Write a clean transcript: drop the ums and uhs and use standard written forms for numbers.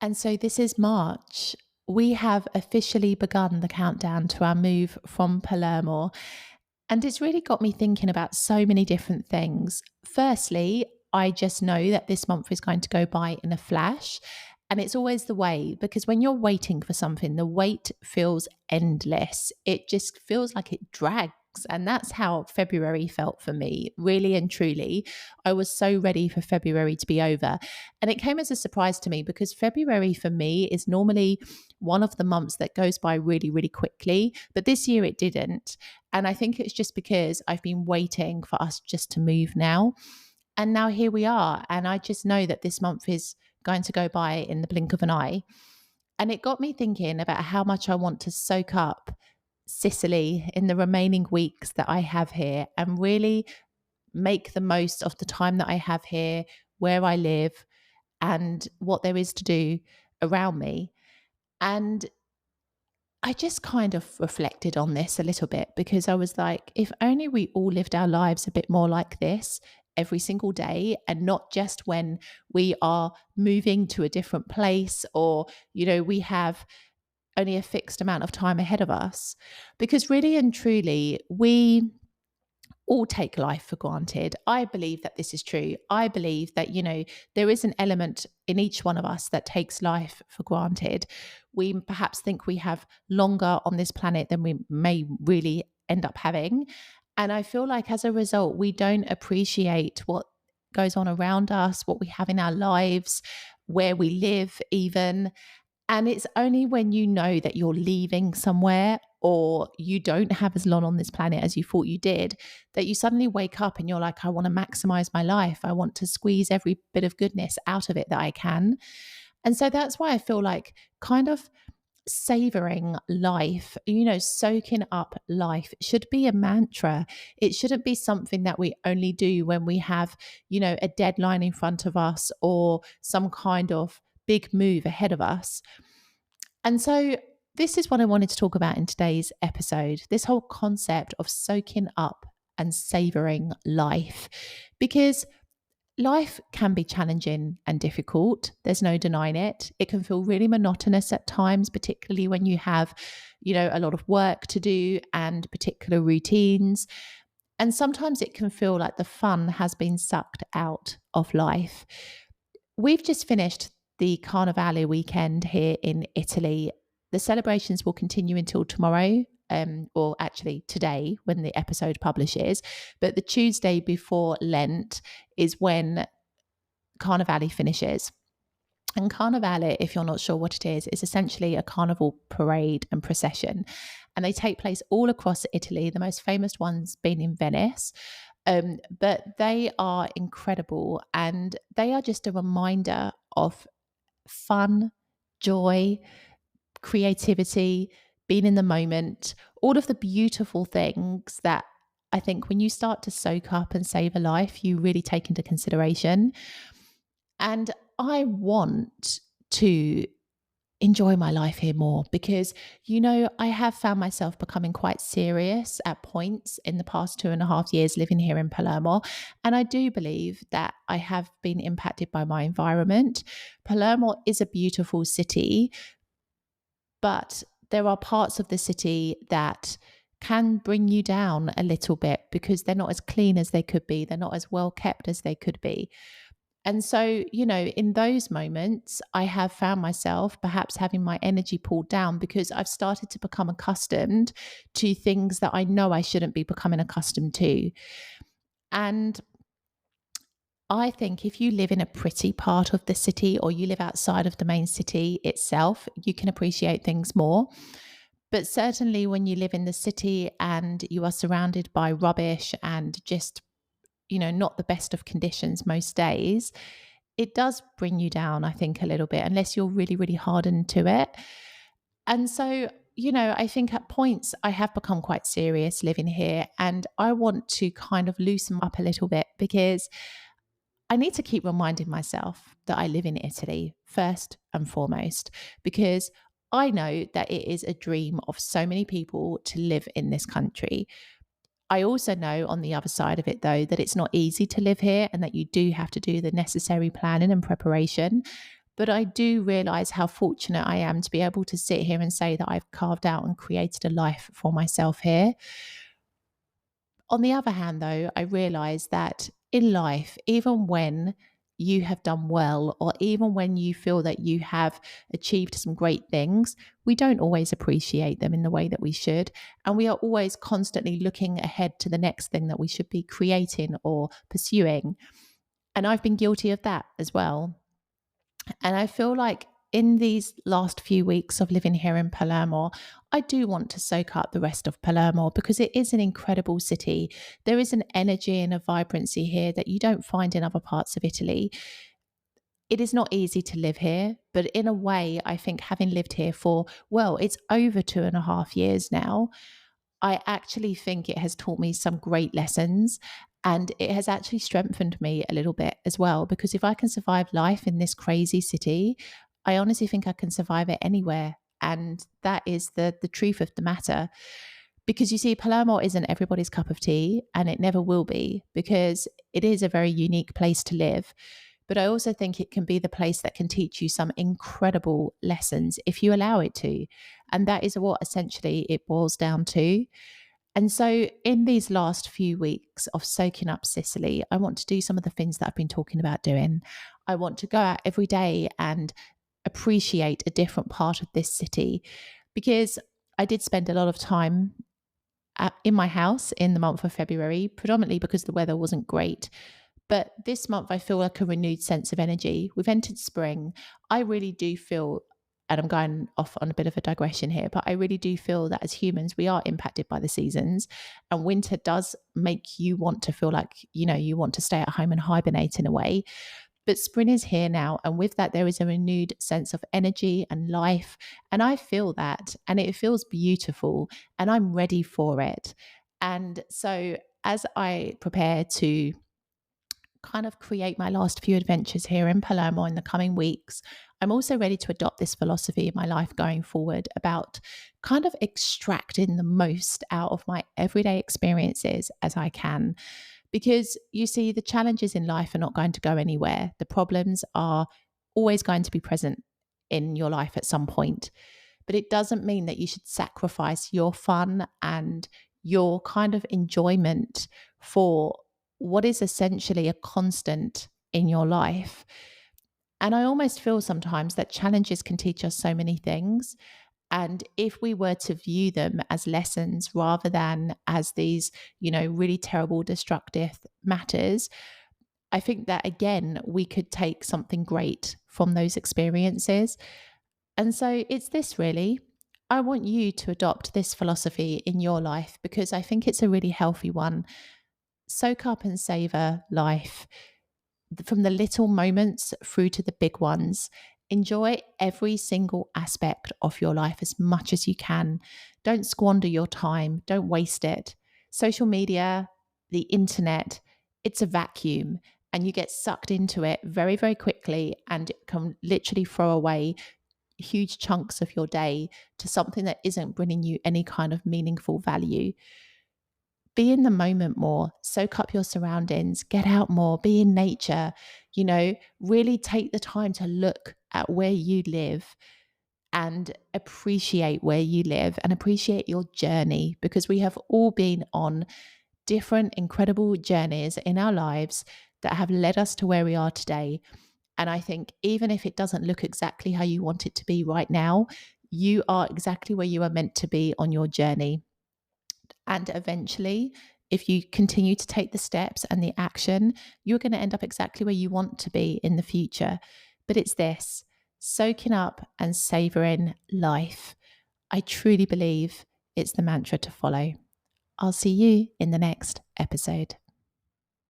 And so this is March. We have officially begun the countdown to our move from Palermo. And it's really got me thinking about so many different things. Firstly, I just know that this month is going to go by in a flash. And it's always the way because when you're waiting for something, the wait feels endless. It just feels like it drags. And that's how February felt for me, really and truly. I was so ready for February to be over. And it came as a surprise to me because February for me is normally one of the months that goes by really, really quickly. But this year it didn't. And I think it's just because I've been waiting for us just to move now. And now here we are. And I just know that this month is going to go by in the blink of an eye. And it got me thinking about how much I want to soak up Sicily in the remaining weeks that I have here and really make the most of the time that I have here, where I live, and what there is to do around me. And I just kind of reflected on this a little bit because I was like, if only we all lived our lives a bit more like this every single day and not just when we are moving to a different place or, we have only a fixed amount of time ahead of us. Because really and truly, we all take life for granted. I believe that this is true. I believe that, there is an element in each one of us that takes life for granted. We perhaps think we have longer on this planet than we may really end up having. And I feel like as a result, we don't appreciate what goes on around us, what we have in our lives, where we live, even. And it's only when you know that you're leaving somewhere or you don't have as long on this planet as you thought you did that you suddenly wake up and you're like, I want to maximize my life. I want to squeeze every bit of goodness out of it that I can. And so that's why I feel like kind of savoring life, soaking up life should be a mantra. It shouldn't be something that we only do when we have, a deadline in front of us or some kind of big move ahead of us. And so this is what I wanted to talk about in today's episode, this whole concept of soaking up and savoring life, because life can be challenging and difficult. There's no denying it. It can feel really monotonous at times, particularly when you have, a lot of work to do and particular routines. And sometimes it can feel like the fun has been sucked out of life. We've just finished the Carnivale weekend here in Italy. The celebrations will continue until tomorrow, or actually today when the episode publishes. But the Tuesday before Lent is when Carnivale finishes. And Carnivale, if you're not sure what it is essentially a carnival parade and procession. And they take place all across Italy, the most famous ones being in Venice. But they are incredible and they are just a reminder of fun, joy, creativity, being in the moment, all of the beautiful things that I think when you start to soak up and savor life, you really take into consideration. And I want to enjoy my life here more because, I have found myself becoming quite serious at points in the past 2.5 years living here in Palermo. And I do believe that I have been impacted by my environment. Palermo is a beautiful city, but there are parts of the city that can bring you down a little bit because they're not as clean as they could be. They're not as well kept as they could be. And so, in those moments, I have found myself perhaps having my energy pulled down because I've started to become accustomed to things that I know I shouldn't be becoming accustomed to. And I think if you live in a pretty part of the city or you live outside of the main city itself, you can appreciate things more. But certainly when you live in the city and you are surrounded by rubbish and just, not the best of conditions most days, it does bring you down, I think, a little bit, unless you're really, really hardened to it. And so, I think at points I have become quite serious living here and I want to kind of loosen up a little bit because I need to keep reminding myself that I live in Italy first and foremost, because I know that it is a dream of so many people to live in this country. I also know on the other side of it, though, that it's not easy to live here and that you do have to do the necessary planning and preparation. But I do realize how fortunate I am to be able to sit here and say that I've carved out and created a life for myself here. On the other hand, though, I realize that in life, even when you have done well, or even when you feel that you have achieved some great things, we don't always appreciate them in the way that we should. And we are always constantly looking ahead to the next thing that we should be creating or pursuing. And I've been guilty of that as well. And I feel like in these last few weeks of living here in Palermo, I do want to soak up the rest of Palermo because it is an incredible city. There is an energy and a vibrancy here that you don't find in other parts of Italy. It is not easy to live here, but in a way, I think having lived here for, well, it's over 2.5 years now, I actually think it has taught me some great lessons, and it has actually strengthened me a little bit as well. Because if I can survive life in this crazy city, I honestly think I can survive it anywhere. And that is the truth of the matter. Because you see, Palermo isn't everybody's cup of tea, and it never will be, because it is a very unique place to live. But I also think it can be the place that can teach you some incredible lessons if you allow it to. And that is what essentially it boils down to. And so, in these last few weeks of soaking up Sicily, I want to do some of the things that I've been talking about doing. I want to go out every day and appreciate a different part of this city, because I did spend a lot of time in my house in the month of February, predominantly because the weather wasn't great. But this month, I feel like a renewed sense of energy. We've entered spring. I really do feel, and I'm going off on a bit of a digression here, but I really do feel that as humans, we are impacted by the seasons. And winter does make you want to feel like, you want to stay at home and hibernate in a way. But spring is here now. And with that, there is a renewed sense of energy and life. And I feel that, and it feels beautiful, and I'm ready for it. And so, as I prepare to kind of create my last few adventures here in Palermo in the coming weeks, I'm also ready to adopt this philosophy in my life going forward about kind of extracting the most out of my everyday experiences as I can. Because you see, the challenges in life are not going to go anywhere. The problems are always going to be present in your life at some point. But it doesn't mean that you should sacrifice your fun and your kind of enjoyment for what is essentially a constant in your life. And I almost feel sometimes that challenges can teach us so many things. And if we were to view them as lessons rather than as these, really terrible, destructive matters, I think that again, we could take something great from those experiences. And so it's this really. I want you to adopt this philosophy in your life because I think it's a really healthy one. Soak up and savor life from the little moments through to the big ones. Enjoy every single aspect of your life as much as you can. Don't squander your time, don't waste it. Social media, the internet, it's a vacuum and you get sucked into it very, very quickly and it can literally throw away huge chunks of your day to something that isn't bringing you any kind of meaningful value. Be in the moment more, soak up your surroundings, get out more, be in nature, really take the time to look at where you live and appreciate where you live and appreciate your journey, because we have all been on different incredible journeys in our lives that have led us to where we are today. And I think even if it doesn't look exactly how you want it to be right now, you are exactly where you are meant to be on your journey. And eventually, if you continue to take the steps and the action, you're going to end up exactly where you want to be in the future. But it's this: soaking up and savoring life. I truly believe it's the mantra to follow. I'll see you in the next episode.